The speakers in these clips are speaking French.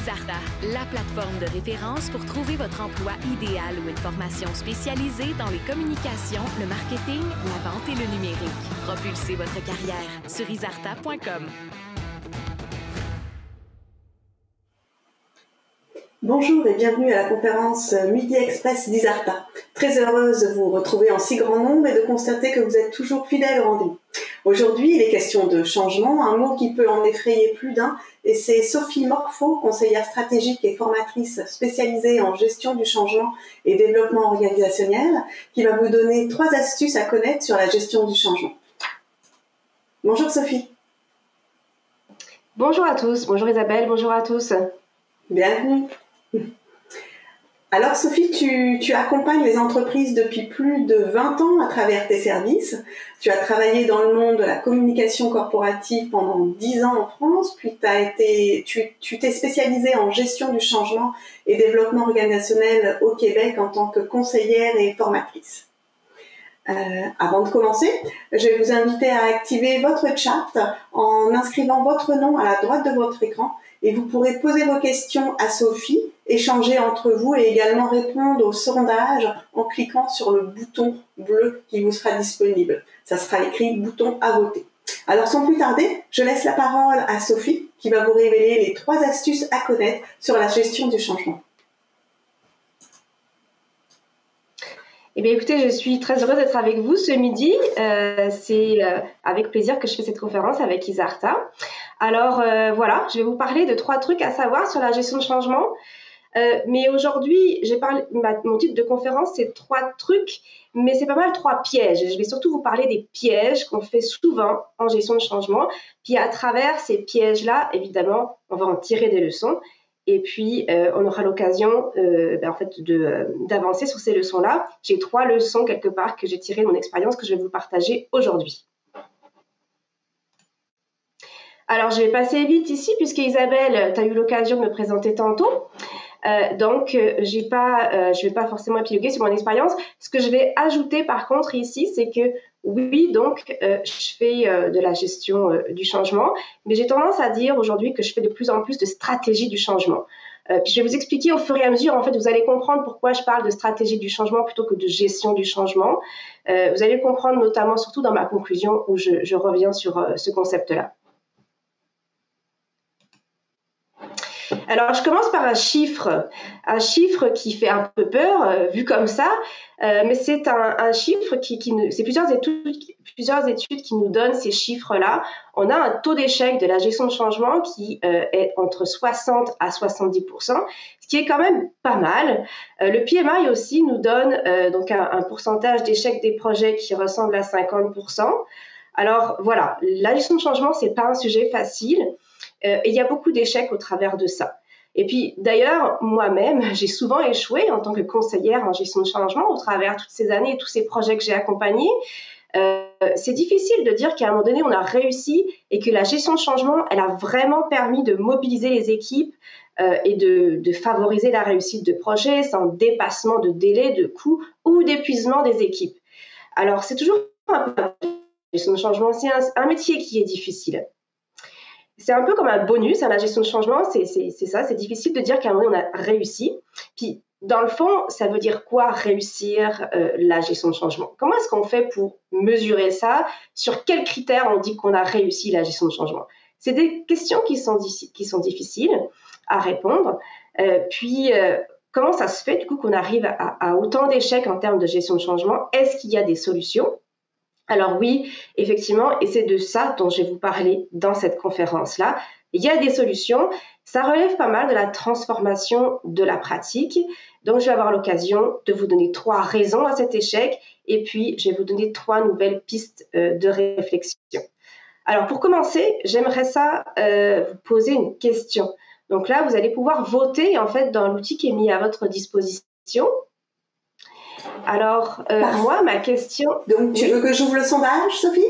Isarta, la plateforme de référence pour trouver votre emploi idéal ou une formation spécialisée dans les communications, le marketing, la vente et le numérique. Propulsez votre carrière sur isarta.com. Bonjour et bienvenue à la conférence Midi Express d'Isarta. Très heureuse de vous retrouver en si grand nombre et de constater que vous êtes toujours fidèles au rendez-vous. Aujourd'hui, il est question de changement, un mot qui peut en effrayer plus d'un, et c'est Sophie Morquefaux, conseillère stratégique et formatrice spécialisée en gestion du changement et développement organisationnel, qui va vous donner 3 astuces à connaître sur la gestion du changement. Bonjour Sophie. Bonjour à tous, bonjour Isabelle, bonjour à tous. Bienvenue. Alors Sophie, tu accompagnes les entreprises depuis plus de 20 ans à travers tes services. Tu as travaillé dans le monde de la communication corporative pendant 10 ans en France, puis tu t'es spécialisée en gestion du changement et développement organisationnel au Québec en tant que conseillère et formatrice. Avant de commencer, je vais vous inviter à activer votre chat en inscrivant votre nom à la droite de votre écran et vous pourrez poser vos questions à Sophie, échanger entre vous et également répondre au sondage en cliquant sur le bouton bleu qui vous sera disponible. Ça sera écrit bouton à voter. Alors sans plus tarder, je laisse la parole à Sophie qui va vous révéler les 3 astuces à connaître sur la gestion du changement. Eh bien, écoutez, je suis très heureuse d'être avec vous ce midi. C'est avec plaisir que je fais cette conférence avec Isarta. Alors, voilà, je vais vous parler de 3 trucs à savoir sur la gestion de changement. Mais aujourd'hui, mon titre de conférence, c'est 3 trucs, mais c'est pas mal 3 pièges. Je vais surtout vous parler des pièges qu'on fait souvent en gestion de changement. Puis à travers ces pièges-là, évidemment, on va en tirer des leçons. Et puis, on aura l'occasion d'avancer sur ces leçons-là. J'ai 3 leçons quelque part que j'ai tirées de mon expérience que je vais vous partager aujourd'hui. Alors, je vais passer vite ici puisque Isabelle, tu as eu l'occasion de me présenter tantôt. Je vais pas forcément épiloguer sur mon expérience. Ce que je vais ajouter par contre ici, c'est que oui, donc je fais de la gestion du changement, mais j'ai tendance à dire aujourd'hui que je fais de plus en plus de stratégie du changement. Puis je vais vous expliquer au fur et à mesure, en fait, vous allez comprendre pourquoi je parle de stratégie du changement plutôt que de gestion du changement. Vous allez comprendre notamment, surtout dans ma conclusion, où je reviens sur ce concept-là. Alors, je commence par un chiffre qui fait un peu peur, vu comme ça, mais c'est un chiffre c'est plusieurs études qui nous donnent ces chiffres-là. On a un taux d'échec de la gestion de changement qui est entre 60 à 70%, ce qui est quand même pas mal. Le PMI aussi nous donne donc un pourcentage d'échec des projets qui ressemble à 50%. Alors voilà, la gestion de changement, c'est pas un sujet facile. Et il y a beaucoup d'échecs au travers de ça. Et puis d'ailleurs, moi-même, j'ai souvent échoué en tant que conseillère en gestion de changement au travers toutes ces années et tous ces projets que j'ai accompagnés. C'est difficile de dire qu'à un moment donné, on a réussi et que la gestion de changement, elle a vraiment permis de mobiliser les équipes et de favoriser la réussite de projets sans dépassement de délai, de coûts ou d'épuisement des équipes. Alors, c'est toujours un peu la gestion de changement, c'est un métier qui est difficile. C'est un peu comme un bonus à la gestion de changement, c'est ça, c'est difficile de dire qu'à un moment on a réussi. Puis, dans le fond, ça veut dire quoi réussir la gestion de changement? Comment est-ce qu'on fait pour mesurer ça? Sur quels critères on dit qu'on a réussi la gestion de changement? C'est des questions qui sont difficiles à répondre. Comment ça se fait du coup qu'on arrive à autant d'échecs en termes de gestion de changement? Est-ce qu'il y a des solutions? Alors oui, effectivement, et c'est de ça dont je vais vous parler dans cette conférence-là. Il y a des solutions, ça relève pas mal de la transformation de la pratique. Donc, je vais avoir l'occasion de vous donner 3 raisons à cet échec et puis je vais vous donner 3 nouvelles pistes de réflexion. Alors, pour commencer, j'aimerais vous poser une question. Donc là, vous allez pouvoir voter en fait dans l'outil qui est mis à votre disposition. Alors, moi, ma question... Donc, tu veux que j'ouvre le sondage, Sophie?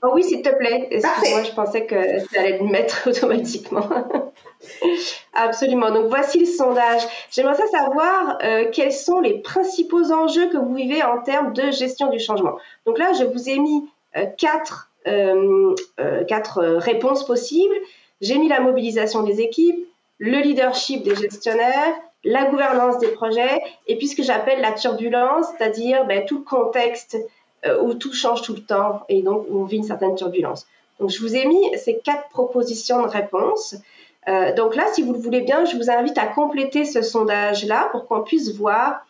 Oh oui, s'il te plaît. Parfait. Moi, je pensais que ça allait le mettre automatiquement. Absolument. Donc, voici le sondage. J'aimerais savoir quels sont les principaux enjeux que vous vivez en termes de gestion du changement. Donc là, je vous ai mis 4 réponses possibles. J'ai mis la mobilisation des équipes, le leadership des gestionnaires, la gouvernance des projets, et puis ce que j'appelle la turbulence, c'est-à-dire tout le contexte où tout change tout le temps et donc où on vit une certaine turbulence. Donc, je vous ai mis ces 4 propositions de réponse. Donc là, si vous le voulez bien, je vous invite à compléter ce sondage-là pour qu'on puisse voir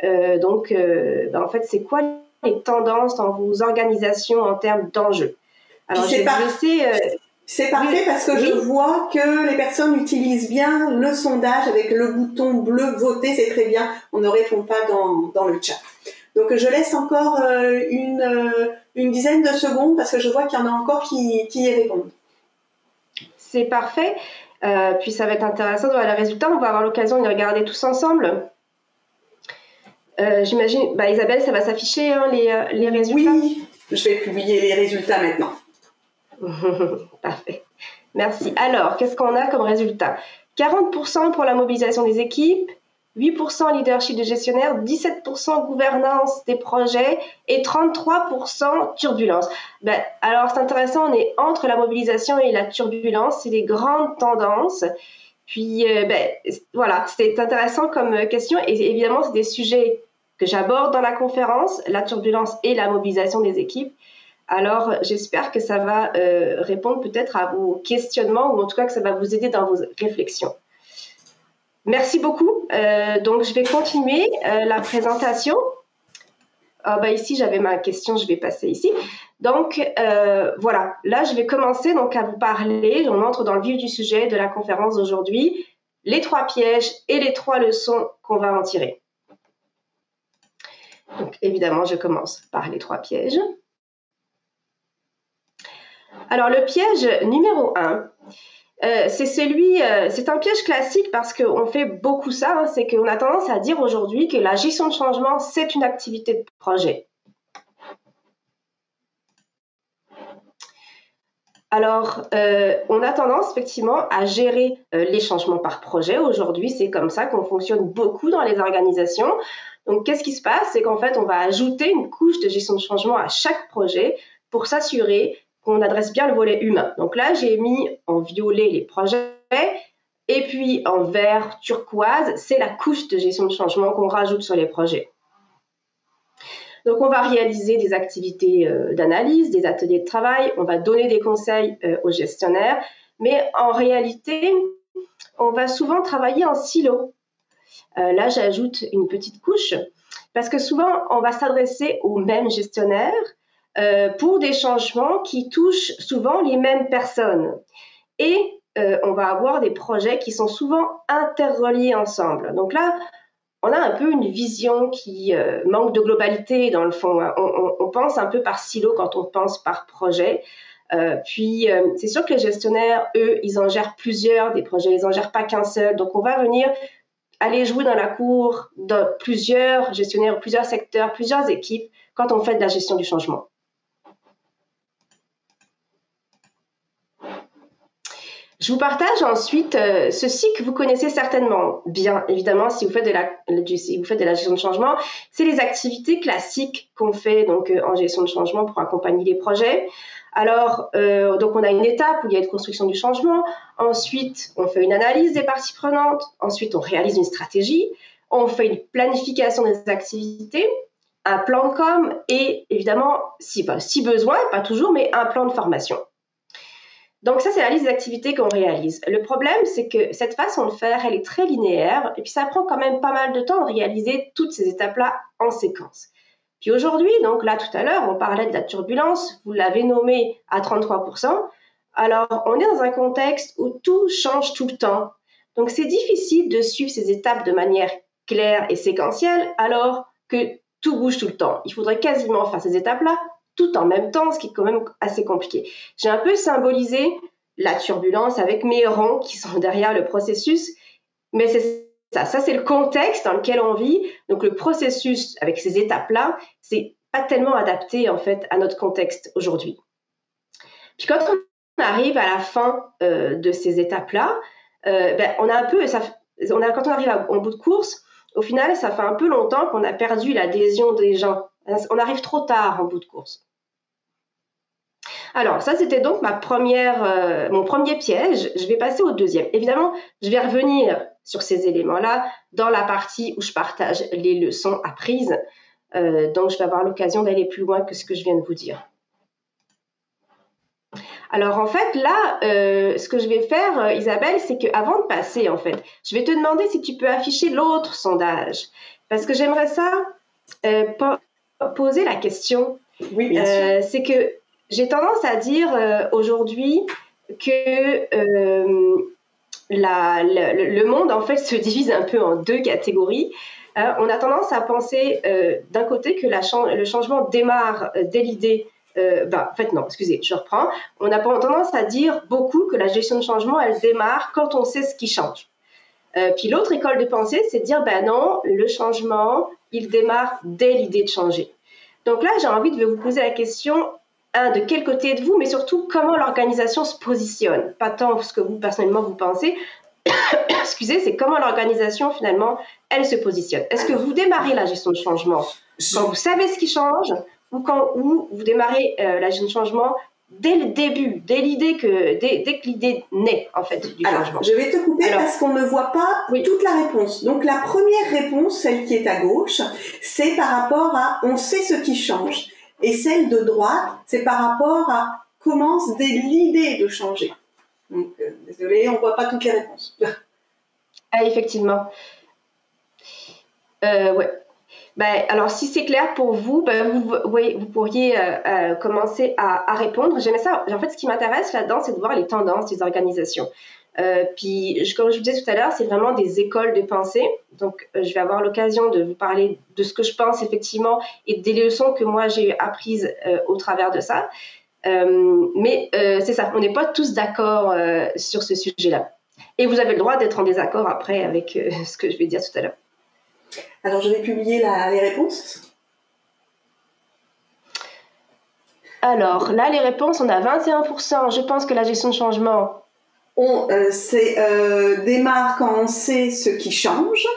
en fait, c'est quoi les tendances dans vos organisations en termes d'enjeux. Alors, je vais vous laisser... C'est parfait parce que je vois que les personnes utilisent bien le sondage avec le bouton bleu voter, c'est très bien. On ne répond pas dans le chat. Donc je laisse encore une dizaine de secondes parce que je vois qu'il y en a encore qui y répondent. C'est parfait. Puis ça va être intéressant de voir les résultats. On va avoir l'occasion de les regarder tous ensemble. J'imagine, Isabelle, ça va s'afficher les résultats. Oui, je vais publier les résultats maintenant. Parfait. Merci. Alors, qu'est-ce qu'on a comme résultat? 40% pour la mobilisation des équipes, 8% leadership des gestionnaires, 17% gouvernance des projets et 33% turbulence. Alors, c'est intéressant, on est entre la mobilisation et la turbulence, c'est des grandes tendances. Puis, voilà, c'est intéressant comme question et évidemment, c'est des sujets que j'aborde dans la conférence, la turbulence et la mobilisation des équipes. Alors, j'espère que ça va répondre peut-être à vos questionnements ou en tout cas que ça va vous aider dans vos réflexions. Merci beaucoup. Donc, je vais continuer la présentation. Ici, j'avais ma question, je vais passer ici. Donc, voilà. Là, je vais commencer donc, à vous parler. On entre dans le vif du sujet de la conférence d'aujourd'hui, les 3 pièges et les 3 leçons qu'on va en tirer. Donc, évidemment, je commence par les 3 pièges. Alors, le piège numéro 1, c'est un piège classique parce qu'on fait beaucoup ça, c'est qu'on a tendance à dire aujourd'hui que la gestion de changement, c'est une activité de projet. Alors, on a tendance effectivement à gérer les changements par projet. Aujourd'hui, c'est comme ça qu'on fonctionne beaucoup dans les organisations. Donc, qu'est-ce qui se passe? C'est qu'en fait, on va ajouter une couche de gestion de changement à chaque projet pour s'assurer qu'on adresse bien le volet humain. Donc là, j'ai mis en violet les projets et puis en vert turquoise, c'est la couche de gestion de changement qu'on rajoute sur les projets. Donc, on va réaliser des activités d'analyse, des ateliers de travail, on va donner des conseils aux gestionnaires, mais en réalité, on va souvent travailler en silo. Là, j'ajoute une petite couche parce que souvent, on va s'adresser aux mêmes gestionnaires pour des changements qui touchent souvent les mêmes personnes. Et on va avoir des projets qui sont souvent interreliés ensemble. Donc là, on a un peu une vision qui manque de globalité dans le fond. On pense un peu par silo quand on pense par projet. Puis, c'est sûr que les gestionnaires, eux, ils en gèrent plusieurs des projets, ils n'en gèrent pas qu'un seul. Donc, on va venir aller jouer dans la cour de plusieurs gestionnaires, plusieurs secteurs, plusieurs équipes quand on fait de la gestion du changement. Je vous partage ensuite ceci que vous connaissez certainement bien, évidemment, si vous faites de la gestion de changement. C'est les activités classiques qu'on fait donc, en gestion de changement pour accompagner les projets. Alors, donc on a une étape où il y a une construction du changement. Ensuite, on fait une analyse des parties prenantes. Ensuite, on réalise une stratégie. On fait une planification des activités, un plan de com et évidemment, si besoin, pas toujours, mais un plan de formation. Donc ça, c'est la liste d'activités qu'on réalise. Le problème, c'est que cette façon de faire, elle est très linéaire et puis ça prend quand même pas mal de temps de réaliser toutes ces étapes-là en séquence. Puis aujourd'hui, donc là tout à l'heure, on parlait de la turbulence, vous l'avez nommé à 33%. Alors, on est dans un contexte où tout change tout le temps. Donc, c'est difficile de suivre ces étapes de manière claire et séquentielle alors que tout bouge tout le temps. Il faudrait quasiment faire ces étapes-là tout en même temps, ce qui est quand même assez compliqué. J'ai un peu symbolisé la turbulence avec mes ronds qui sont derrière le processus, mais c'est ça c'est le contexte dans lequel on vit. Donc le processus avec ces étapes-là, c'est pas tellement adapté en fait à notre contexte aujourd'hui. Puis quand on arrive à la fin de ces étapes-là, on a un peu, quand on arrive en bout de course, au final, ça fait un peu longtemps qu'on a perdu l'adhésion des gens. On arrive trop tard en bout de course. Alors, ça, c'était donc mon premier piège. Je vais passer au deuxième. Évidemment, je vais revenir sur ces éléments-là dans la partie où je partage les leçons apprises. Donc, je vais avoir l'occasion d'aller plus loin que ce que je viens de vous dire. Alors, en fait, là, ce que je vais faire, Isabelle, c'est qu'avant de passer, en fait, je vais te demander si tu peux afficher l'autre sondage. Parce que j'aimerais ça poser la question. Oui, bien sûr. C'est que j'ai tendance à dire aujourd'hui que le monde, en fait, se divise un peu en deux catégories. On a tendance à penser d'un côté que le changement démarre dès l'idée. En fait, non, excusez, je reprends. On a tendance à dire beaucoup que la gestion de changement, elle démarre quand on sait ce qui change. Puis l'autre école de pensée, c'est de dire, non, le changement, il démarre dès l'idée de changer. Donc là, j'ai envie de vous poser la question, de quel côté êtes-vous, mais surtout, comment l'organisation se positionne. Pas tant ce que vous, personnellement, vous pensez, excusez, c'est comment l'organisation, finalement, elle se positionne. Est-ce que vous démarrez la gestion de changement quand vous savez ce qui change ou quand vous démarrez la gestion de changement dès le début, dès que l'idée naît, en fait, du changement? Je vais te couper parce qu'on ne voit pas toute la réponse. Donc, la première réponse, celle qui est à gauche, c'est par rapport à « on sait ce qui change ». Et celle de droite, c'est par rapport à « commence dès l'idée de changer ». Donc, désolée, on ne voit pas toutes les réponses. Effectivement. Ouais. Alors, si c'est clair pour vous, vous pourriez commencer à répondre. J'aimais ça. En fait, ce qui m'intéresse là-dedans, c'est de voir les tendances des organisations. Puis, comme je vous disais tout à l'heure, c'est vraiment des écoles de pensée. Donc, je vais avoir l'occasion de vous parler de ce que je pense effectivement et des leçons que moi j'ai apprises au travers de ça. Mais c'est ça, on n'est pas tous d'accord sur ce sujet-là. Et vous avez le droit d'être en désaccord après avec ce que je vais dire tout à l'heure. Alors, je vais publier les réponses. Alors, là, les réponses, on a 21%. Je pense que la gestion de changement... démarre quand on sait ce qui change.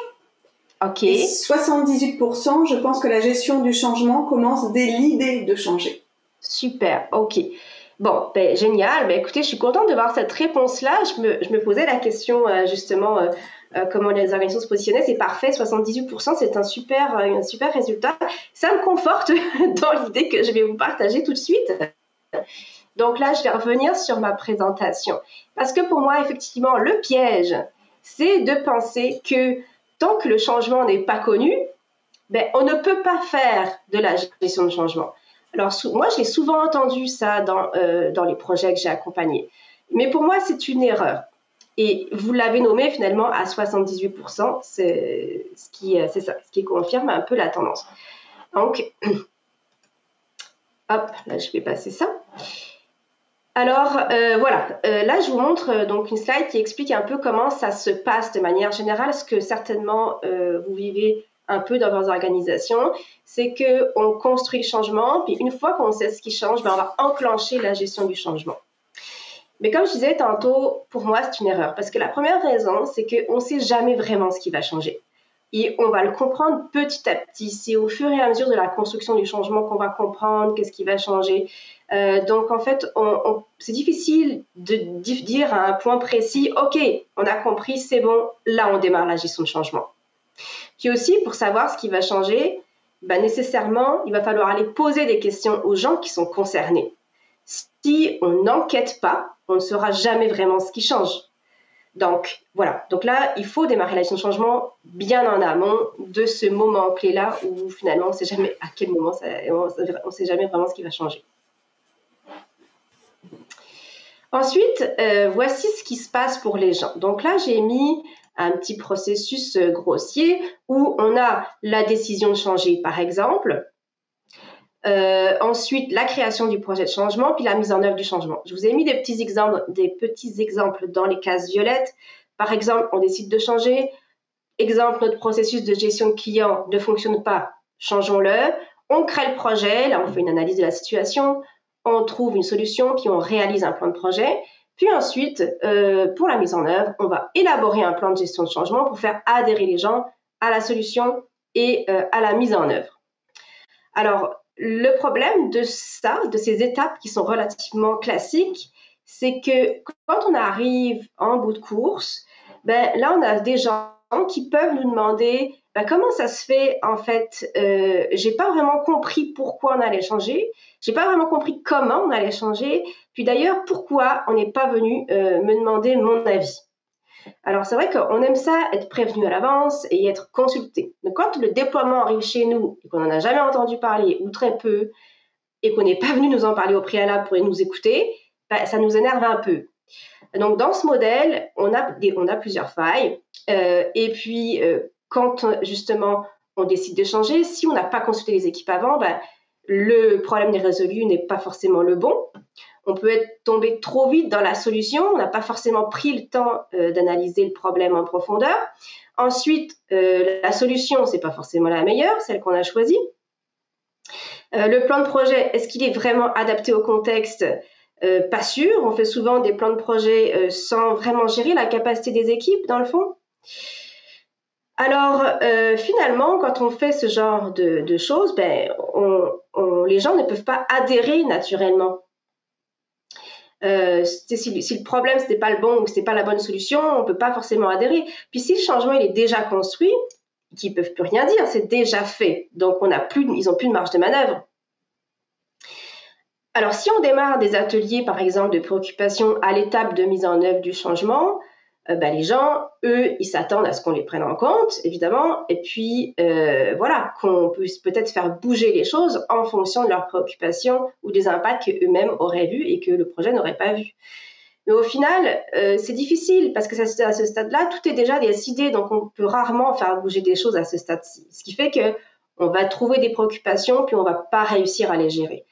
OK. Et 78%, je pense que la gestion du changement commence dès l'idée de changer. Super, OK. Bon, génial. Écoutez, je suis contente de voir cette réponse-là. Je me posais la question, justement, comment les organisations se positionnaient. C'est parfait, 78%, c'est un super résultat. Ça me conforte dans l'idée que je vais vous partager tout de suite. Donc là, je vais revenir sur ma présentation. Parce que pour moi, effectivement, le piège, c'est de penser que tant que le changement n'est pas connu, on ne peut pas faire de la gestion de changement. Alors, moi, j'ai souvent entendu ça dans les projets que j'ai accompagnés. Mais pour moi, c'est une erreur. Et vous l'avez nommé finalement à 78%, c'est ça, ce qui confirme un peu la tendance. Donc, hop, là, je vais passer ça. Alors, voilà, là, je vous montre donc une slide qui explique un peu comment ça se passe de manière générale, ce que certainement vous vivez un peu dans vos organisations, c'est qu'on construit le changement, puis une fois qu'on sait ce qui change, on va enclencher la gestion du changement. Mais comme je disais tantôt, pour moi, c'est une erreur, parce que la première raison, c'est qu'on ne sait jamais vraiment ce qui va changer. Et on va le comprendre petit à petit. C'est au fur et à mesure de la construction du changement qu'on va comprendre qu'est-ce qui va changer. Donc, en fait, c'est difficile de dire à un point précis, OK, on a compris, c'est bon, là, on démarre la gestion de changement. Puis aussi, pour savoir ce qui va changer, nécessairement, il va falloir aller poser des questions aux gens qui sont concernés. Si on n'enquête pas, on ne saura jamais vraiment ce qui change. Donc, voilà. Donc là, il faut démarrer la gestion de changement bien en amont de ce moment clé-là où finalement, on ne sait jamais à quel moment, on ne sait jamais vraiment ce qui va changer. Ensuite, voici ce qui se passe pour les gens. Donc là, j'ai mis un petit processus grossier où on a la décision de changer, par exemple. Ensuite, la création du projet de changement, puis la mise en œuvre du changement. Je vous ai mis des petits exemples dans les cases violettes. Par exemple, on décide de changer. Exemple, notre processus de gestion de client ne fonctionne pas, changeons-le. On crée le projet, là on fait une analyse de la situation, on trouve une solution, puis on réalise un plan de projet. Puis ensuite, pour la mise en œuvre, on va élaborer un plan de gestion de changement pour faire adhérer les gens à la solution et à la mise en œuvre. Alors, le problème de ça, de ces étapes qui sont relativement classiques, c'est que quand on arrive en bout de course, ben, là, on a des gens qui peuvent nous demander ben, comment ça se fait, en fait, j'ai pas vraiment compris pourquoi on allait changer, j'ai pas vraiment compris comment on allait changer, puis d'ailleurs, pourquoi on n'est pas venu me demander mon avis. Alors, c'est vrai qu'on aime ça, être prévenu à l'avance et être consulté. Donc, quand le déploiement arrive chez nous et qu'on n'en a jamais entendu parler ou très peu et qu'on n'est pas venu nous en parler au préalable pour nous écouter, ben, ça nous énerve un peu. Donc, dans ce modèle, on a plusieurs failles. Et puis, quand justement on décide de changer, si on n'a pas consulté les équipes avant, ben, le problème n'est résolu, n'est pas forcément le bon. On peut être tombé trop vite dans la solution, on n'a pas forcément pris le temps d'analyser le problème en profondeur. Ensuite, la solution, c'est pas forcément la meilleure, celle qu'on a choisie. Le plan de projet, est-ce qu'il est vraiment adapté au contexte ? Pas sûr. On fait souvent des plans de projet sans vraiment gérer la capacité des équipes, dans le fond. Alors, finalement, quand on fait ce genre de choses, ben, les gens ne peuvent pas adhérer naturellement. Si le problème, ce n'est pas le bon ou ce n'est pas la bonne solution, on ne peut pas forcément adhérer. Puis si le changement il est déjà construit, qu'ils ne peuvent plus rien dire, c'est déjà fait. Donc, ils n'ont plus de marge de manœuvre. Alors, si on démarre des ateliers, par exemple, de préoccupation à l'étape de mise en œuvre du changement, ben, les gens, eux, ils s'attendent à ce qu'on les prenne en compte, évidemment, et puis voilà, qu'on puisse peut-être faire bouger les choses en fonction de leurs préoccupations ou des impacts qu'eux-mêmes auraient vus et que le projet n'aurait pas vu. Mais au final, c'est difficile parce que à ce stade-là, tout est déjà décidé, donc on peut rarement faire bouger des choses à ce stade-ci. Ce qui fait qu'on va trouver des préoccupations, puis on ne va pas réussir à les gérer.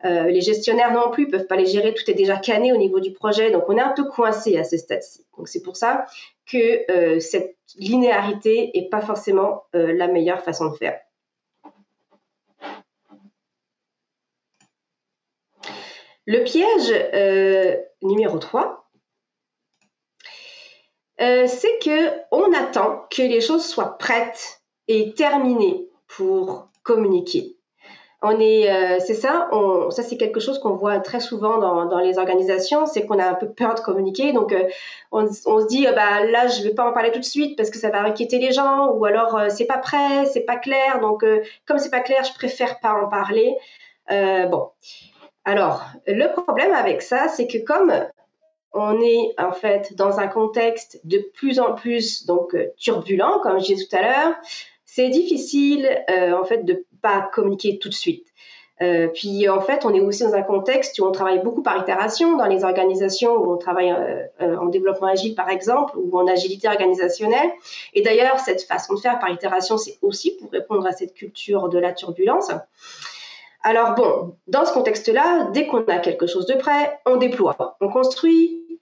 Les gestionnaires non plus ne peuvent pas les gérer, tout est déjà canné au niveau du projet, donc on est un peu coincé à ce stade-ci. Donc c'est pour ça que cette linéarité n'est pas forcément la meilleure façon de faire. Le piège numéro 3, c'est qu'on attend que les choses soient prêtes et terminées pour communiquer. C'est ça c'est quelque chose qu'on voit très souvent dans les organisations, c'est qu'on a un peu peur de communiquer, donc on se dit bah là je vais pas en parler tout de suite parce que ça va inquiéter les gens, ou alors c'est pas prêt, c'est pas clair, donc comme c'est pas clair, je préfère pas en parler. Bon, alors le problème avec ça, c'est que comme on est en fait dans un contexte de plus en plus donc turbulent, comme je disais tout à l'heure, c'est difficile en fait de pas communiquer tout de suite. Puis en fait, on est aussi dans un contexte où on travaille beaucoup par itération dans les organisations où on travaille en développement agile par exemple, ou en agilité organisationnelle. Et d'ailleurs, cette façon de faire par itération, c'est aussi pour répondre à cette culture de la turbulence. Alors bon, dans ce contexte-là, dès qu'on a quelque chose de prêt, on déploie, on construit,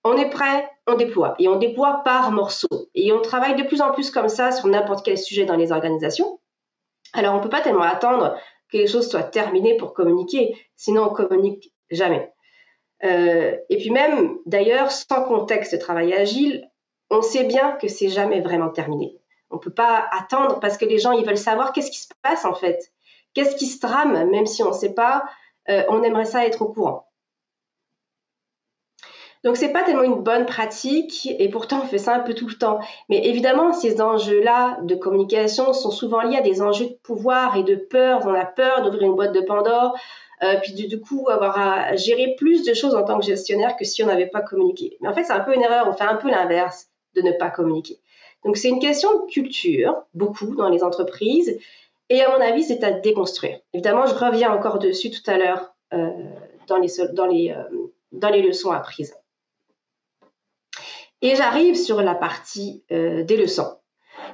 on est prêt, on déploie. Et on déploie par morceaux. Et on travaille de plus en plus comme ça sur n'importe quel sujet dans les organisations. Alors, on ne peut pas tellement attendre que les choses soient terminées pour communiquer, sinon on ne communique jamais. Et puis même, d'ailleurs, sans contexte de travail agile, on sait bien que c'est jamais vraiment terminé. On ne peut pas attendre parce que les gens, ils veulent savoir qu'est-ce qui se passe en fait. Qu'est-ce qui se trame, même si on ne sait pas, on aimerait ça être au courant. Donc, ce n'est pas tellement une bonne pratique et pourtant, on fait ça un peu tout le temps. Mais évidemment, ces enjeux-là de communication sont souvent liés à des enjeux de pouvoir et de peur. On a peur d'ouvrir une boîte de Pandore, puis du coup, avoir à gérer plus de choses en tant que gestionnaire que si on n'avait pas communiqué. Mais en fait, c'est un peu une erreur. On fait un peu l'inverse de ne pas communiquer. Donc, c'est une question de culture, beaucoup dans les entreprises. Et à mon avis, c'est à déconstruire. Évidemment, je reviens encore dessus tout à l'heure dans les leçons apprises. Et j'arrive sur la partie des leçons.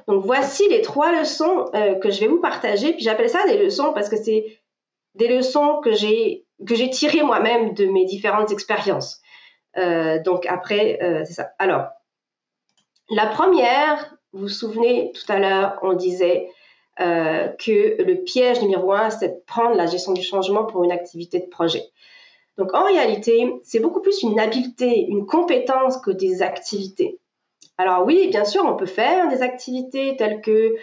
Donc, voici les 3 leçons que je vais vous partager. Puis, j'appelle ça des leçons parce que c'est des leçons que j'ai tirées moi-même de mes différentes expériences. Donc, après, c'est ça. Alors, la première, vous vous souvenez, tout à l'heure, on disait que le piège numéro 1, c'est de prendre la gestion du changement pour une activité de projet. Donc, en réalité, c'est beaucoup plus une habileté, une compétence que des activités. Alors oui, bien sûr, on peut faire des activités telles que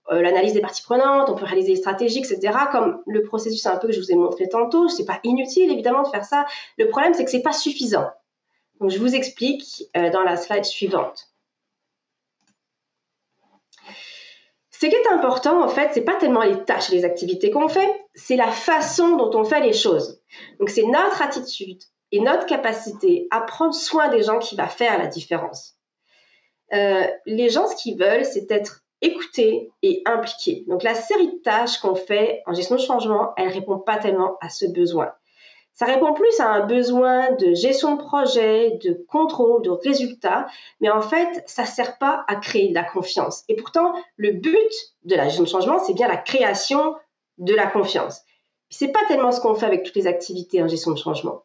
l'analyse des parties prenantes, on peut réaliser des stratégies, etc. Comme le processus un peu que je vous ai montré tantôt, c'est pas inutile évidemment de faire ça. Le problème, c'est que c'est pas suffisant. Donc, je vous explique dans la slide suivante. Ce qui est important, en fait, c'est pas tellement les tâches et les activités qu'on fait, c'est la façon dont on fait les choses. Donc, c'est notre attitude et notre capacité à prendre soin des gens qui va faire la différence. Les gens, ce qu'ils veulent, c'est être écoutés et impliqués. Donc, la série de tâches qu'on fait en gestion de changement, elle répond pas tellement à ce besoin. Ça répond plus à un besoin de gestion de projet, de contrôle, de résultats, mais en fait, ça ne sert pas à créer de la confiance. Et pourtant, le but de la gestion de changement, c'est bien la création de la confiance. Ce n'est pas tellement ce qu'on fait avec toutes les activités en gestion de changement.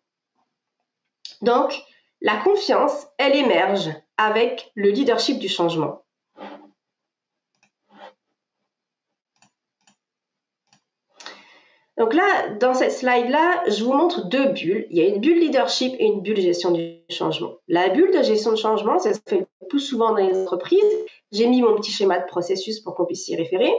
Donc, la confiance, elle émerge avec le leadership du changement. Donc là, dans cette slide-là, je vous montre deux bulles. Il y a une bulle leadership et une bulle gestion du changement. La bulle de gestion de changement, ça se fait le plus souvent dans les entreprises. J'ai mis mon petit schéma de processus pour qu'on puisse y référer.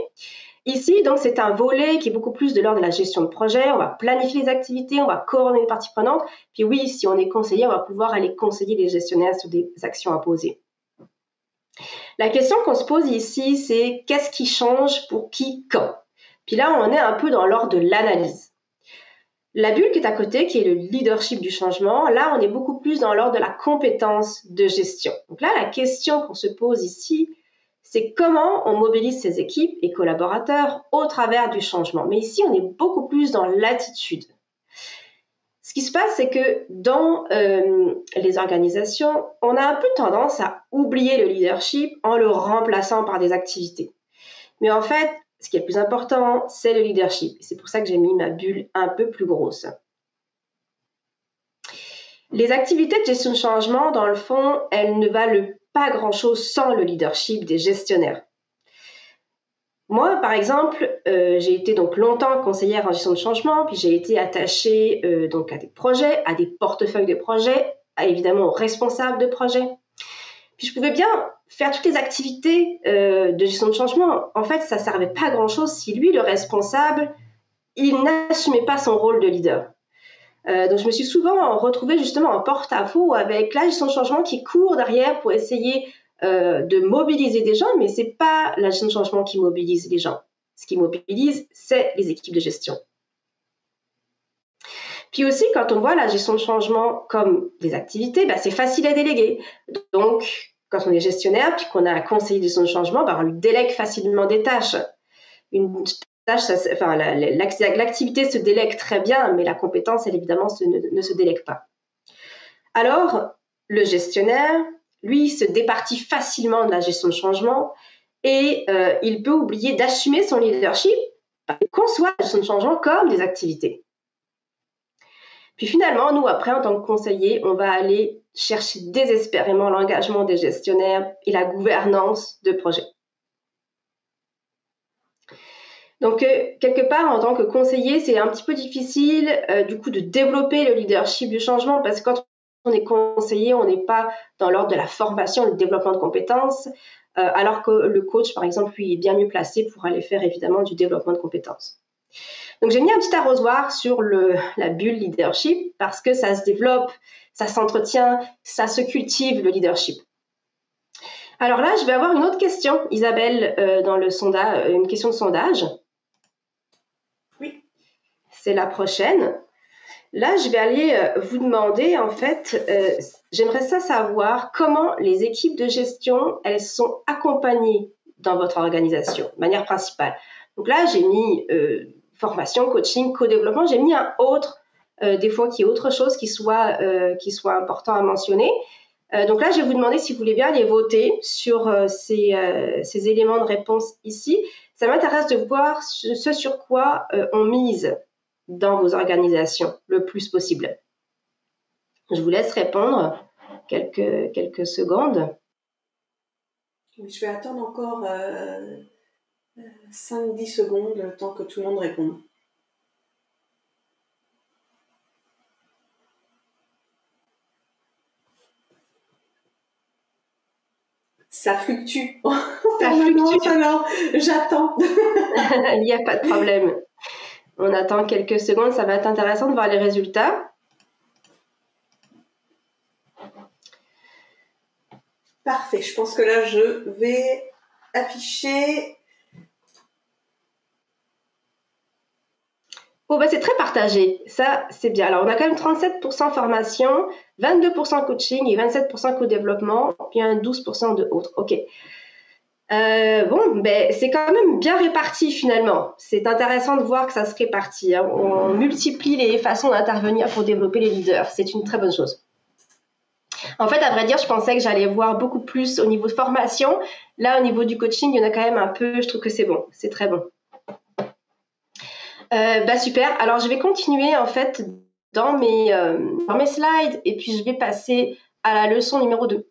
Ici, donc, c'est un volet qui est beaucoup plus de l'ordre de la gestion de projet. On va planifier les activités, on va coordonner les parties prenantes. Puis oui, si on est conseiller, on va pouvoir aller conseiller les gestionnaires sur des actions à poser. La question qu'on se pose ici, c'est qu'est-ce qui change pour qui, quand? Puis là, on est un peu dans l'ordre de l'analyse. La bulle qui est à côté, qui est le leadership du changement, là, on est beaucoup plus dans l'ordre de la compétence de gestion. Donc là, la question qu'on se pose ici, c'est comment on mobilise ses équipes et collaborateurs au travers du changement. Mais ici, on est beaucoup plus dans l'attitude. Ce qui se passe, c'est que dans les organisations, on a un peu tendance à oublier le leadership en le remplaçant par des activités. Mais en fait, ce qui est le plus important, c'est le leadership. C'est pour ça que j'ai mis ma bulle un peu plus grosse. Les activités de gestion de changement, dans le fond, elles ne valent pas grand-chose sans le leadership des gestionnaires. Moi, par exemple, j'ai été donc longtemps conseillère en gestion de changement, puis j'ai été attachée donc à des projets, à des portefeuilles de projets, évidemment aux responsables de projets. Puis je pouvais bien faire toutes les activités de gestion de changement. En fait, ça ne servait pas à grand-chose si lui, le responsable, il n'assumait pas son rôle de leader. Donc, je me suis souvent retrouvée justement en porte-à-faux avec la gestion de changement qui court derrière pour essayer de mobiliser des gens, mais ce n'est pas la gestion de changement qui mobilise les gens. Ce qui mobilise, c'est les équipes de gestion. Puis aussi, quand on voit la gestion de changement comme des activités, c'est facile à déléguer. Donc, quand on est gestionnaire, puis qu'on a un conseiller de gestion de changement, on lui délègue facilement des tâches. Une tâche, l'activité se délègue très bien, mais la compétence, elle évidemment, ne se délègue pas. Alors, le gestionnaire, lui, se départit facilement de la gestion de changement et il peut oublier d'assumer son leadership, il conçoit la gestion de changement comme des activités. Puis finalement, nous, après, en tant que conseiller, on va aller chercher désespérément l'engagement des gestionnaires et la gouvernance de projets. Donc, quelque part, en tant que conseiller, c'est un petit peu difficile, du coup, de développer le leadership du changement parce que quand on est conseiller, on n'est pas dans l'ordre de la formation, le développement de compétences, alors que le coach, par exemple, lui, est bien mieux placé pour aller faire, évidemment, du développement de compétences. Donc, j'ai mis un petit arrosoir sur la bulle leadership parce que ça se développe, ça s'entretient, ça se cultive, le leadership. Alors là, je vais avoir une autre question, Isabelle, dans le sondage, une question de sondage. Oui. C'est la prochaine. Là, je vais aller vous demander, en fait, j'aimerais savoir comment les équipes de gestion, elles sont accompagnées dans votre organisation, de manière principale. Donc là, j'ai mis formation, coaching, co-développement. J'ai mis un autre, des fois, qui est autre chose qui soit important à mentionner. Donc là, je vais vous demander si vous voulez bien aller voter sur ces éléments de réponse ici. Ça m'intéresse de voir ce sur quoi on mise dans vos organisations le plus possible. Je vous laisse répondre quelques secondes. Je vais attendre encore 5-10 secondes le temps que tout le monde réponde. Ça fluctue en permanence, alors j'attends. Il n'y a pas de problème. On attend quelques secondes, ça va être intéressant de voir les résultats. Parfait, je pense que là, je vais afficher. Oh, bah, c'est très partagé, ça c'est bien. Alors on a quand même 37% formation, 22% coaching et 27% co-développement, puis un 12% de autres. Ok. Bon, ben, c'est quand même bien réparti finalement. C'est intéressant de voir que ça se répartit, hein. On multiplie les façons d'intervenir pour développer les leaders. C'est une très bonne chose. En fait, à vrai dire, je pensais que j'allais voir beaucoup plus au niveau de formation. Là, au niveau du coaching, il y en a quand même un peu. Je trouve que c'est bon, c'est très bon. Bah super. Alors, je vais continuer en fait dans mes slides et puis je vais passer à la leçon numéro 2.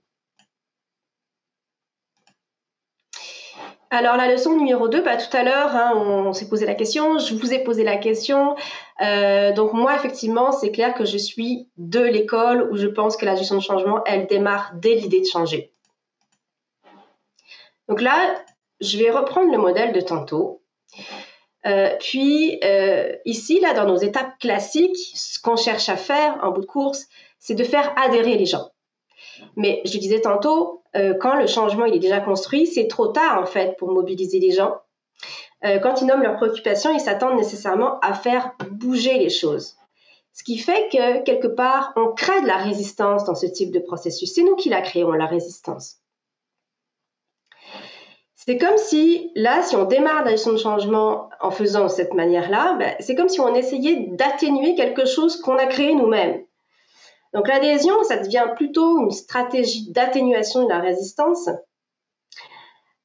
Alors, la leçon numéro 2, bah, tout à l'heure, hein, on s'est posé la question, je vous ai posé la question. Donc, moi, effectivement, c'est clair que je suis de l'école où je pense que la gestion de changement, elle démarre dès l'idée de changer. Donc là, je vais reprendre le modèle de tantôt. Ici, là, dans nos étapes classiques, ce qu'on cherche à faire en bout de course, c'est de faire adhérer les gens. Mais je disais tantôt, quand le changement il est déjà construit, c'est trop tard en fait pour mobiliser les gens. Quand ils nomment leurs préoccupations, ils s'attendent nécessairement à faire bouger les choses. Ce qui fait que quelque part, on crée de la résistance dans ce type de processus. C'est nous qui la créons, la résistance. C'est comme si, là, si on démarre la gestion de changement en faisant de cette manière-là, ben, c'est comme si on essayait d'atténuer quelque chose qu'on a créé nous-mêmes. Donc l'adhésion, ça devient plutôt une stratégie d'atténuation de la résistance.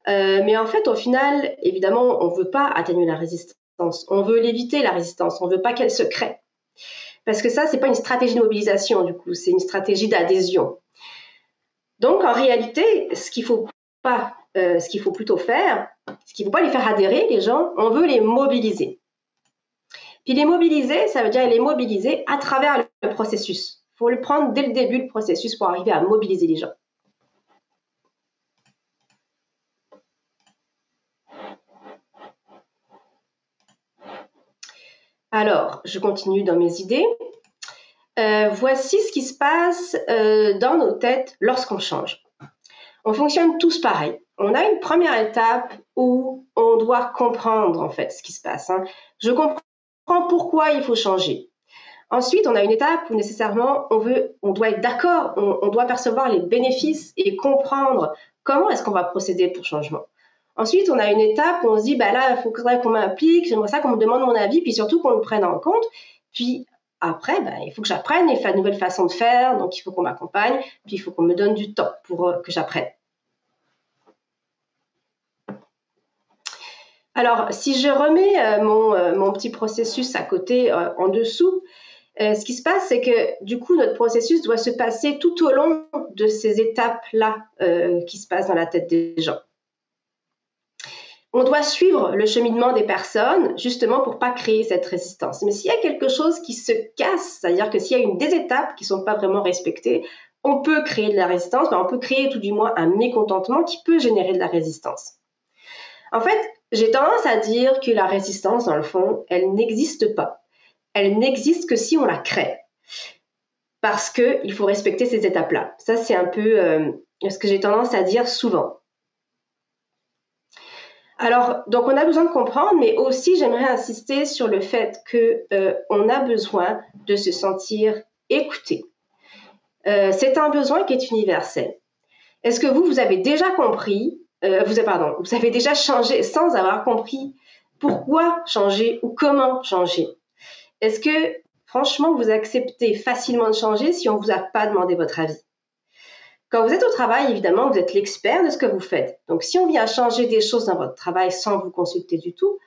Mais en fait, au final, évidemment, on ne veut pas atténuer la résistance. On veut l'éviter, la résistance. On ne veut pas qu'elle se crée. Parce que ça, ce n'est pas une stratégie de mobilisation, du coup. C'est une stratégie d'adhésion. Donc, en réalité, ce qu'il faut plutôt faire, ce qu'il ne faut pas les faire adhérer, les gens, on veut les mobiliser. Puis les mobiliser, ça veut dire les mobiliser à travers le processus. Il faut le prendre dès le début, le processus, pour arriver à mobiliser les gens. Alors, je continue dans mes idées. Voici ce qui se passe dans nos têtes lorsqu'on change. On fonctionne tous pareil. On a une première étape où on doit comprendre en fait ce qui se passe, hein. Je comprends pourquoi il faut changer. Ensuite, on a une étape où nécessairement on doit être d'accord, on doit percevoir les bénéfices et comprendre comment est-ce qu'on va procéder pour le changement. Ensuite, on a une étape où on se dit, bah là, il faudrait qu'on m'implique, j'aimerais ça qu'on me demande mon avis, puis surtout qu'on le prenne en compte. Puis après, bah, il faut que j'apprenne les nouvelles façons de faire, donc il faut qu'on m'accompagne, puis il faut qu'on me donne du temps pour que j'apprenne. Alors, si je remets mon petit processus à côté, en dessous, ce qui se passe, c'est que du coup, notre processus doit se passer tout au long de ces étapes-là qui se passent dans la tête des gens. On doit suivre le cheminement des personnes, justement pour ne pas créer cette résistance. Mais s'il y a quelque chose qui se casse, c'est-à-dire que s'il y a des étapes qui ne sont pas vraiment respectées, on peut créer de la résistance, mais on peut créer tout du moins un mécontentement qui peut générer de la résistance. En fait, j'ai tendance à dire que la résistance, dans le fond, elle n'existe pas. Elle n'existe que si on la crée. Parce qu'il faut respecter ces étapes-là. Ça, c'est un peu ce que j'ai tendance à dire souvent. Alors, donc on a besoin de comprendre, mais aussi j'aimerais insister sur le fait qu'on a besoin de se sentir écouté. C'est un besoin qui est universel. Est-ce que vous avez déjà compris, vous avez déjà changé sans avoir compris pourquoi changer ou comment changer? Est-ce que, franchement, vous acceptez facilement de changer si on ne vous a pas demandé votre avis? Quand vous êtes au travail, évidemment, vous êtes l'expert de ce que vous faites. Donc, si on vient changer des choses dans votre travail sans vous consulter du tout,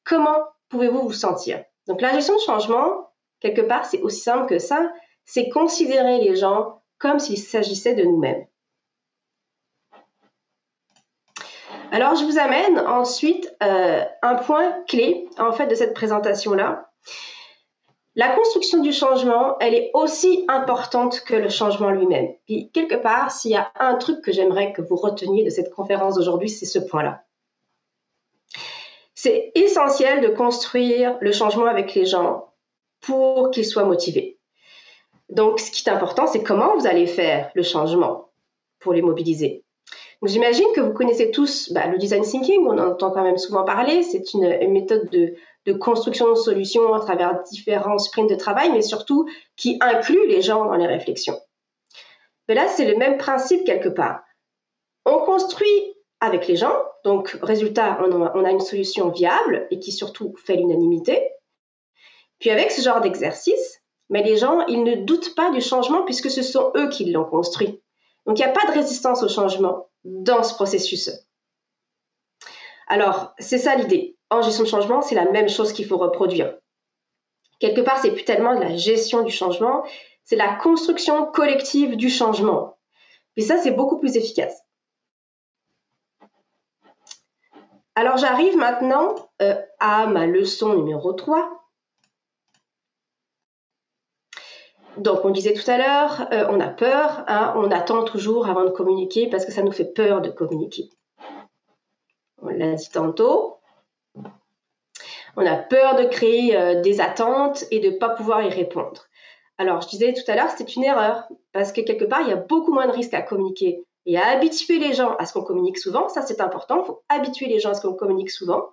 comment pouvez-vous vous sentir? Donc, la gestion de changement, quelque part, c'est aussi simple que ça. C'est considérer les gens comme s'il s'agissait de nous-mêmes. Alors, je vous amène ensuite un point clé, en fait, de cette présentation-là. La construction du changement, elle est aussi importante que le changement lui-même. Puis, quelque part, s'il y a un truc que j'aimerais que vous reteniez de cette conférence d'aujourd'hui, c'est ce point-là. C'est essentiel de construire le changement avec les gens pour qu'ils soient motivés. Donc, ce qui est important, c'est comment vous allez faire le changement pour les mobiliser. Donc, j'imagine que vous connaissez tous le design thinking, on en entend quand même souvent parler. C'est une méthode de construction de solutions à travers différents sprints de travail, mais surtout qui inclut les gens dans les réflexions. Mais là, c'est le même principe quelque part. On construit avec les gens, donc résultat, on a une solution viable et qui surtout fait l'unanimité. Puis avec ce genre d'exercice, mais les gens, ils ne doutent pas du changement puisque ce sont eux qui l'ont construit. Donc, il n'y a pas de résistance au changement dans ce processus. Alors, c'est ça l'idée. En gestion de changement, c'est la même chose qu'il faut reproduire. Quelque part, c'est plus tellement de la gestion du changement, c'est la construction collective du changement. Et ça, c'est beaucoup plus efficace. Alors, j'arrive maintenant à ma leçon numéro 3. Donc, on disait tout à l'heure, on a peur, on attend toujours avant de communiquer parce que ça nous fait peur de communiquer. On l'a dit tantôt. On a peur de créer des attentes et de ne pas pouvoir y répondre. Alors, je disais tout à l'heure, c'est une erreur parce que quelque part, il y a beaucoup moins de risques à communiquer et à habituer les gens à ce qu'on communique souvent. Ça, c'est important. Il faut habituer les gens à ce qu'on communique souvent.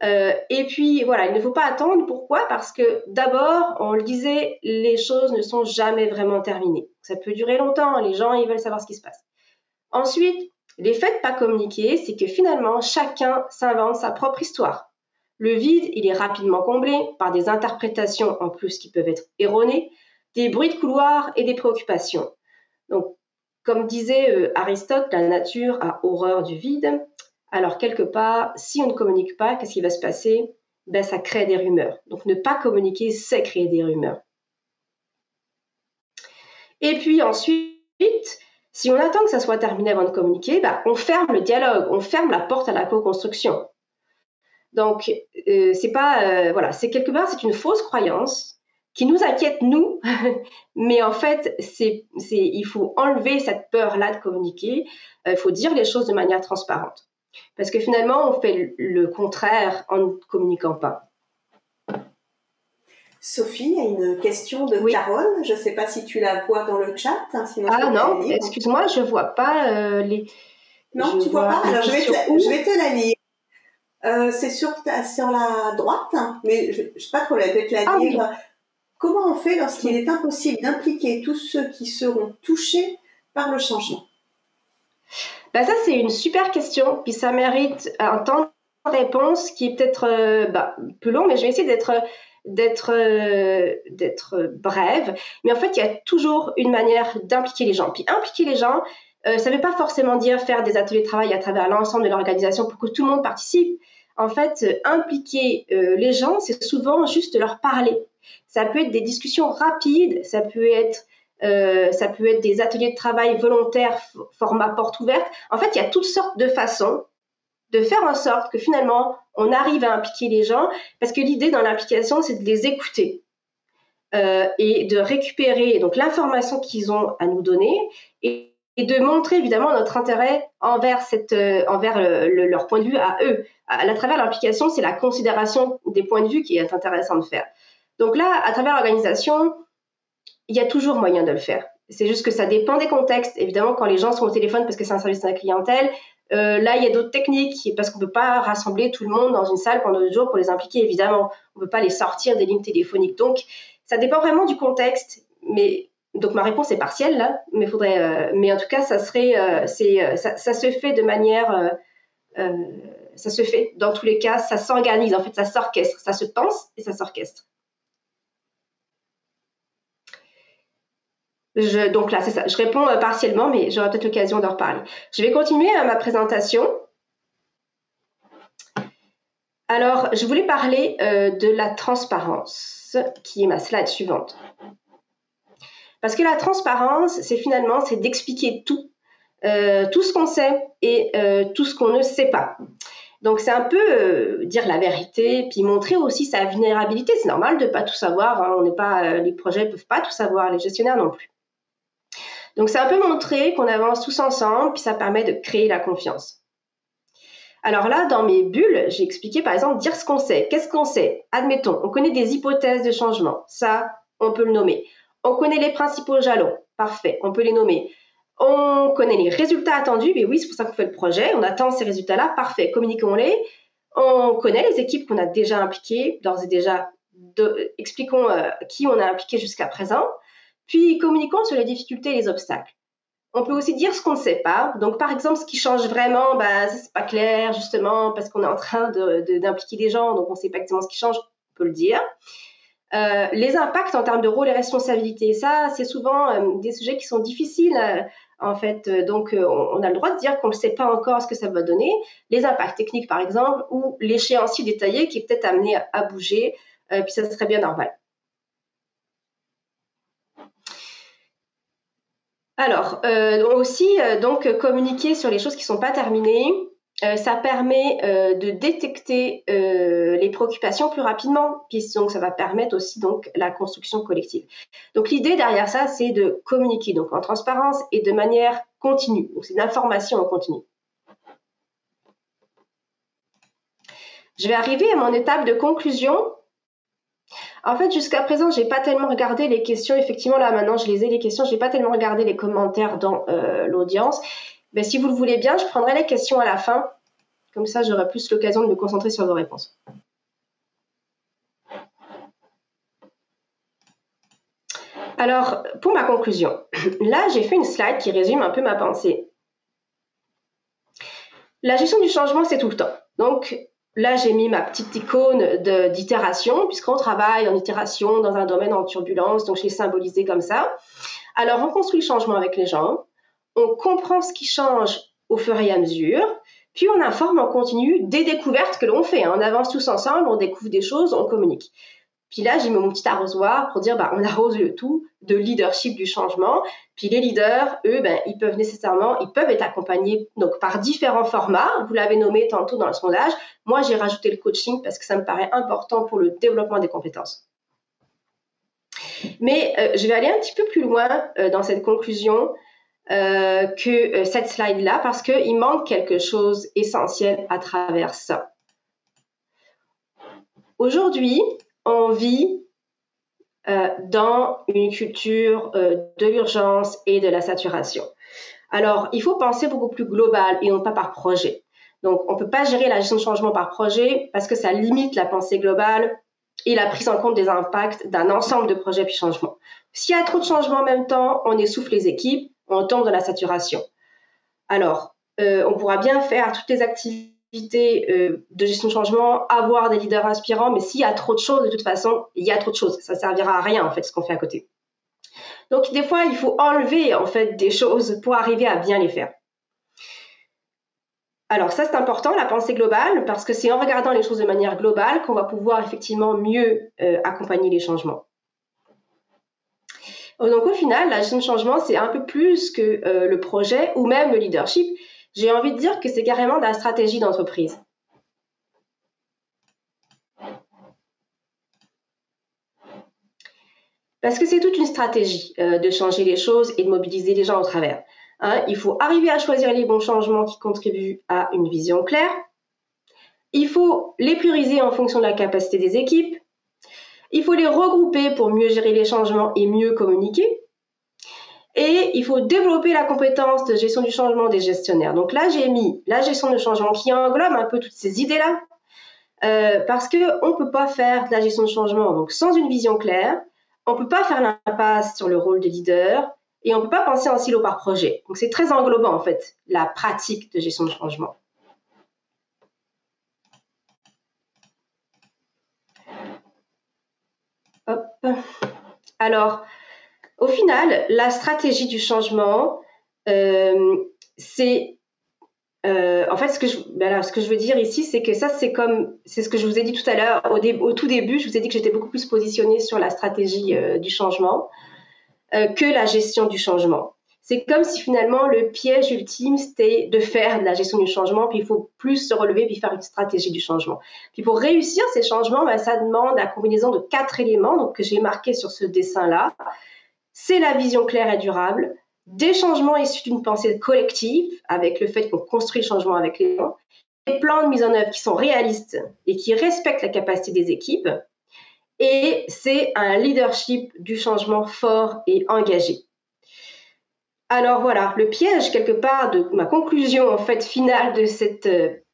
Et puis, voilà, il ne faut pas attendre. Pourquoi? Parce que d'abord, on le disait, les choses ne sont jamais vraiment terminées. Ça peut durer longtemps. Les gens, ils veulent savoir ce qui se passe. Ensuite, l'effet de ne pas communiquer, c'est que finalement, chacun s'invente sa propre histoire. Le vide, il est rapidement comblé par des interprétations en plus qui peuvent être erronées, des bruits de couloir et des préoccupations. Donc, comme disait Aristote, la nature a horreur du vide. Alors, quelque part, si on ne communique pas, qu'est-ce qui va se passer? Ça crée des rumeurs. Donc, ne pas communiquer, c'est créer des rumeurs. Et puis ensuite, si on attend que ça soit terminé avant de communiquer, on ferme le dialogue, on ferme la porte à la co-construction. Donc, c'est pas, c'est quelque part, c'est une fausse croyance qui nous inquiète, nous, mais en fait, il faut enlever cette peur-là de communiquer, il faut dire les choses de manière transparente. Parce que finalement, on fait le contraire en ne communiquant pas. Sophie, il y a une question de Carole. Je ne sais pas si tu la vois dans le chat. Sinon non, excuse-moi, je ne vois pas les... Non, tu ne vois pas? Alors, je vais te la lire. C'est sur la droite, mais je n'ai pas de problème, je vais te la lire. Oui. Comment on fait lorsqu'il est impossible d'impliquer tous ceux qui seront touchés par le changement? Ça, c'est une super question, puis ça mérite un temps de réponse qui est peut-être plus long, mais je vais essayer d'être brève. Mais en fait, il y a toujours une manière d'impliquer les gens. Puis impliquer les gens, ça ne veut pas forcément dire faire des ateliers de travail à travers l'ensemble de l'organisation pour que tout le monde participe. En fait, impliquer les gens, c'est souvent juste leur parler. Ça peut être des discussions rapides, ça peut être des ateliers de travail volontaires, format porte ouverte. En fait, il y a toutes sortes de façons de faire en sorte que finalement, on arrive à impliquer les gens, parce que l'idée dans l'implication, c'est de les écouter et de récupérer donc l'information qu'ils ont à nous donner et de montrer évidemment notre intérêt envers leur point de vue à eux. À travers l'implication, c'est la considération des points de vue qui est intéressant de faire. Donc là, à travers l'organisation, il y a toujours moyen de le faire. C'est juste que ça dépend des contextes. Évidemment, quand les gens sont au téléphone parce que c'est un service à la clientèle, là, il y a d'autres techniques parce qu'on ne peut pas rassembler tout le monde dans une salle pendant 2 jours pour les impliquer, évidemment. On ne peut pas les sortir des lignes téléphoniques. Donc, ça dépend vraiment du contexte. Donc, ma réponse est partielle, là. Mais en tout cas, ça se fait de manière... ça se fait dans tous les cas. Ça s'organise. En fait, ça s'orchestre. Ça se pense et ça s'orchestre. Donc là, c'est ça. Je réponds partiellement, mais j'aurai peut-être l'occasion d'en reparler. Je vais continuer ma présentation. Alors, je voulais parler de la transparence, qui est ma slide suivante. Parce que la transparence, c'est d'expliquer tout ce qu'on sait et tout ce qu'on ne sait pas. Donc, c'est un peu dire la vérité, puis montrer aussi sa vulnérabilité. C'est normal de ne pas tout savoir. Hein. On n'est pas, les projets ne peuvent pas tout savoir, les gestionnaires non plus. Donc, c'est un peu montrer qu'on avance tous ensemble, puis ça permet de créer la confiance. Alors là, dans mes bulles, j'ai expliqué, par exemple, dire ce qu'on sait. Qu'est-ce qu'on sait? Admettons, on connaît des hypothèses de changement. Ça, on peut le nommer. On connaît les principaux jalons. Parfait, on peut les nommer. On connaît les résultats attendus. Mais oui, c'est pour ça qu'on fait le projet. On attend ces résultats-là. Parfait, communiquons-les. On connaît les équipes qu'on a déjà impliquées. D'ores et déjà, expliquons qui on a impliqué jusqu'à présent. Puis, communiquons sur les difficultés et les obstacles. On peut aussi dire ce qu'on ne sait pas. Donc, par exemple, ce qui change vraiment, c'est pas clair, justement, parce qu'on est en train d'impliquer des gens, donc on ne sait pas exactement ce qui change, on peut le dire. Les impacts en termes de rôle et responsabilité, ça, c'est souvent des sujets qui sont difficiles, en fait. Donc, on a le droit de dire qu'on ne sait pas encore ce que ça va donner. Les impacts techniques, par exemple, ou l'échéancier détaillé qui est peut-être amené à bouger, puis ça serait bien normal. Alors, aussi, communiquer sur les choses qui ne sont pas terminées, ça permet de détecter les préoccupations plus rapidement, puis donc ça va permettre aussi donc la construction collective. Donc l'idée derrière ça, c'est de communiquer donc en transparence et de manière continue. Donc c'est de l'information en continu. Je vais arriver à mon étape de conclusion. En fait, jusqu'à présent, j'ai pas tellement regardé les questions. Effectivement, là, maintenant, je les ai, les questions. J'ai pas tellement regardé les commentaires dans l'audience. Mais si vous le voulez bien, je prendrai les questions à la fin. Comme ça, j'aurai plus l'occasion de me concentrer sur vos réponses. Alors, pour ma conclusion, là, j'ai fait une slide qui résume un peu ma pensée. La gestion du changement, c'est tout le temps. Donc, là, j'ai mis ma petite icône d'itération, puisqu'on travaille en itération dans un domaine en turbulence, donc je l'ai symbolisé comme ça. Alors, on construit le changement avec les gens, on comprend ce qui change au fur et à mesure, puis on informe en continu des découvertes que l'on fait. On avance tous ensemble, on découvre des choses, on communique. Puis là, j'ai mis mon petit arrosoir pour dire, on arrose le tout de leadership du changement. Puis les leaders, eux, ils peuvent être accompagnés donc, par différents formats. Vous l'avez nommé tantôt dans le sondage. Moi, j'ai rajouté le coaching parce que ça me paraît important pour le développement des compétences. Mais je vais aller un petit peu plus loin dans cette conclusion que cette slide-là parce qu'il manque quelque chose d'essentiel à travers ça. Aujourd'hui, on vit dans une culture de l'urgence et de la saturation. Alors, il faut penser beaucoup plus global et non pas par projet. Donc, on ne peut pas gérer la gestion de changement par projet parce que ça limite la pensée globale et la prise en compte des impacts d'un ensemble de projets puis changements. S'il y a trop de changements en même temps, on essouffle les équipes, on tombe dans la saturation. Alors, on pourra bien faire toutes les activités de gestion de changement, avoir des leaders inspirants, mais s'il y a trop de choses, de toute façon, il y a trop de choses. Ça ne servira à rien, en fait, ce qu'on fait à côté. Donc, des fois, il faut enlever, en fait, des choses pour arriver à bien les faire. Alors, ça, c'est important, la pensée globale, parce que c'est en regardant les choses de manière globale qu'on va pouvoir effectivement mieux accompagner les changements. Donc, au final, la gestion de changement, c'est un peu plus que le projet ou même le leadership. J'ai envie de dire que c'est carrément de la stratégie d'entreprise. Parce que c'est toute une stratégie de changer les choses et de mobiliser les gens au travers. Il faut arriver à choisir les bons changements qui contribuent à une vision claire. Il faut les prioriser en fonction de la capacité des équipes. Il faut les regrouper pour mieux gérer les changements et mieux communiquer. Et il faut développer la compétence de gestion du changement des gestionnaires. Donc là, j'ai mis la gestion du changement qui englobe un peu toutes ces idées-là. Parce qu'on ne peut pas faire de la gestion de changement donc sans une vision claire. On ne peut pas faire l'impasse sur le rôle des leaders. Et on ne peut pas penser en silo par projet. Donc c'est très englobant, en fait, la pratique de gestion de changement. Hop. Alors, au final, la stratégie du changement, c'est... en fait, ce que je veux dire ici, c'est que ça, c'est ce que je vous ai dit tout à l'heure, au tout début, je vous ai dit que j'étais beaucoup plus positionnée sur la stratégie du changement que la gestion du changement. c'est comme si finalement le piège ultime, c'était de faire de la gestion du changement, puis il faut plus se relever, puis faire une stratégie du changement. Puis pour réussir ces changements, ça demande la combinaison de 4 éléments donc, que j'ai marqués sur ce dessin-là. C'est la vision claire et durable, des changements issus d'une pensée collective, avec le fait qu'on construit le changement avec les gens, des plans de mise en œuvre qui sont réalistes et qui respectent la capacité des équipes, et c'est un leadership du changement fort et engagé. Alors voilà, le piège quelque part de ma conclusion en fait finale de cette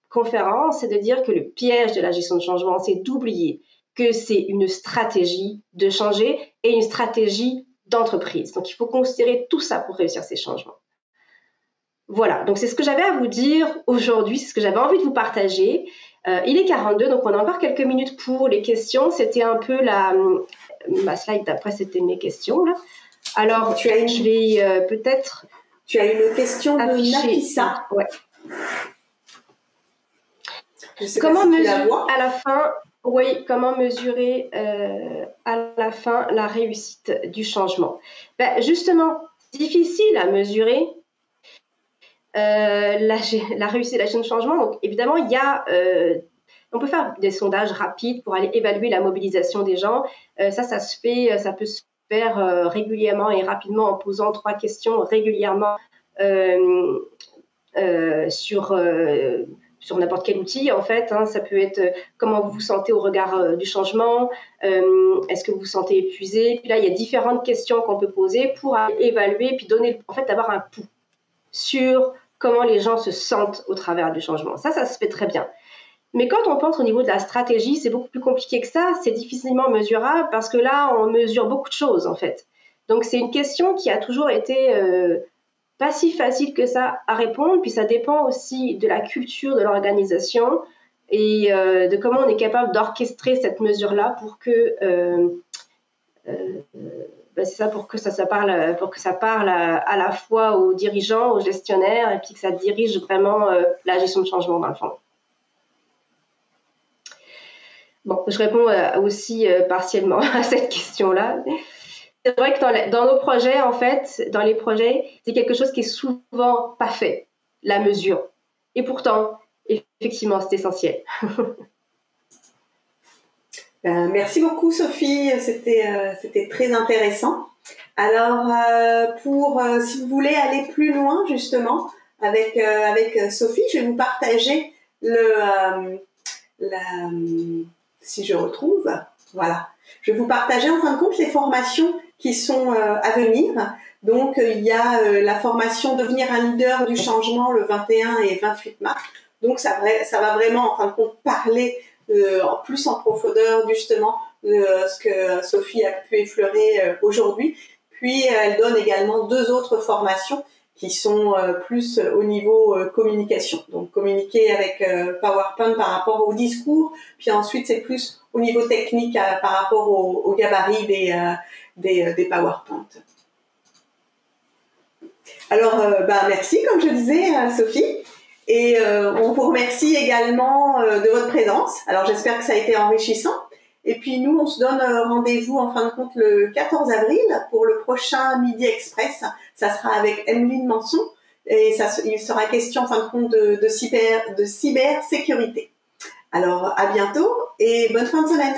conférence, c'est de dire que le piège de la gestion de changement, c'est d'oublier que c'est une stratégie de changer et une stratégie d'entreprise. Donc il faut considérer tout ça pour réussir ces changements. Voilà, donc c'est ce que j'avais à vous dire aujourd'hui, c'est ce que j'avais envie de vous partager. Il est 42, donc on a encore quelques minutes pour les questions. C'était un peu ma slide d'après, c'était mes questions là. Alors, je vais peut-être. Tu as une question de Nafissa. Ouais. Comment mesurer à la fin? Oui, comment mesurer à la fin la réussite du changement? Justement, difficile à mesurer la réussite de la gestion de changement. Donc, évidemment, il y a. On peut faire des sondages rapides pour aller évaluer la mobilisation des gens. Ça se fait, ça peut se faire régulièrement et rapidement en posant 3 questions régulièrement sur n'importe quel outil en fait. Ça peut être comment vous vous sentez au regard du changement, est-ce que vous vous sentez épuisé. Puis là, il y a différentes questions qu'on peut poser pour évaluer puis donner, en fait, avoir un pouls sur comment les gens se sentent au travers du changement. Ça se fait très bien. Mais quand on pense au niveau de la stratégie, c'est beaucoup plus compliqué que ça, c'est difficilement mesurable parce que là, on mesure beaucoup de choses en fait. Donc c'est une question qui a toujours été pas si facile que ça à répondre, puis ça dépend aussi de la culture de l'organisation et de comment on est capable d'orchestrer cette mesure-là pour que c'est ça, pour que ça parle à la fois aux dirigeants, aux gestionnaires, et puis que ça dirige vraiment la gestion de changement dans le fond. Bon, je réponds aussi partiellement à cette question-là. C'est vrai que dans nos projets, en fait, dans les projets, c'est quelque chose qui est souvent pas fait, la mesure. Et pourtant, effectivement, c'est essentiel. Merci beaucoup, Sophie. C'était très intéressant. Alors, si vous voulez aller plus loin, justement, avec Sophie, je vais vous partager si je retrouve, voilà. Je vais vous partager en fin de compte les formations qui sont à venir. Donc, il y a la formation Devenir un leader du changement le 21 et 28 mars. Donc, ça va vraiment en fin de compte parler plus en profondeur justement de ce que Sophie a pu effleurer aujourd'hui. Puis, elle donne également 2 autres formations qui sont plus au niveau communication. Donc, communiquer avec PowerPoint par rapport au discours. Puis ensuite, c'est plus au niveau technique par rapport au gabarit des PowerPoint. Alors, merci, comme je disais, Sophie. Et on vous remercie également de votre présence. Alors, j'espère que ça a été enrichissant. Et puis, nous, on se donne rendez-vous, en fin de compte, le 14 avril pour le prochain Midi Express. Ça sera avec Emeline Manson. Et il sera question, en fin de compte, de cybersécurité. Alors, à bientôt et bonne fin de semaine.